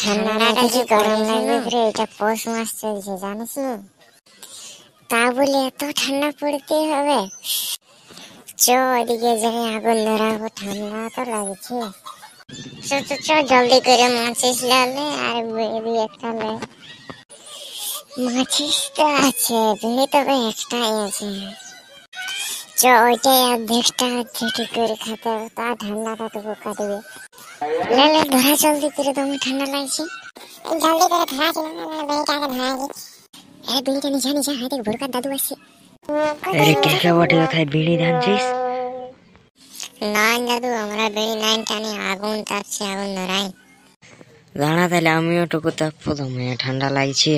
ঠান্ডাটা কি গরম লাগবে রে, এটা পৌষ মাস চলছে জানিস না, তা বলে এত ঠান্ডা পড়তে হবে? চ ওইদিকে যাই, আগুন ধরাবো, ঠান্ডা তো লাগছে। চ চ চ জলদি করে মাছিস লালে আর বেরি একটা লে। মাছিস তো আছে, বেরি তবে একটাই আছে। চ ওইটাই অর্ধেকটা ঝেটি করে খেতে হবে, তা ঠান্ডাটা তবু কাটবে। লে লে ধরা জলদি করে, তোমার ঠান্ডা লাগছে। জলদি করে ধরা ছিল, বেরিটাকে ধরা দিচ্ছি। আরে বেরিটা নিচা নিচা, হাতে ভোরকার দাদু আসছে। আরে কেকে বটে কোথায় বিড়ি ধানছিস? না দাদু, আমরা বেরি লাইন টানি, আগুন তাপছে, আগুন ধরাই। দাঁড়া তাহলে আমিও টুকু তাপবো, দমে ঠান্ডা লাগছে।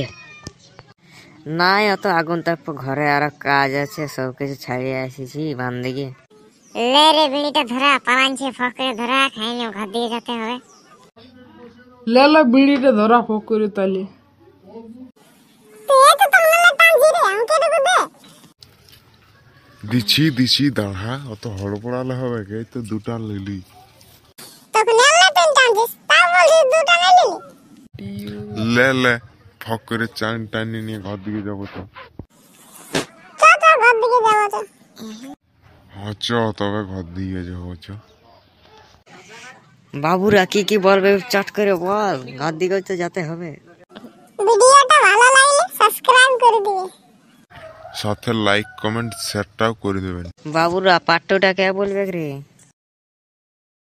নাই অত আগুন তাপবো, ঘরে আরো কাজ আছে, সবকিছু ছাড়িয়ে এসেছি বান দিকে। লে রে বেরিটা ধরা, পালানছে ফকরে ধরা, খাইনি ঘর দিয়ে যেতে হবে। লেলা বিড়িটা ধরা ফোক করে তাহলে। দিছি দিছি দাঁড়া, অত হড়পড়ালে হবে কে? তো দুটা লিলি। লে লে ফক করে চান টানি নিয়ে ঘর দিকে যাবো তো। হ্যাঁ চ, তবে ঘর দিকে যাবো চ। বাবুরা কি কি বলবে চট করে বল, ঘর দিকে তো যেতে হবে। ভিডিওটা ভালো লাগলে সাবস্ক্রাইব করে দিবে, সাথে লাইক কমেন্ট শেয়ারটাও করে দেবেন। বাবুরা পাট্টুটা কে বলবে রে?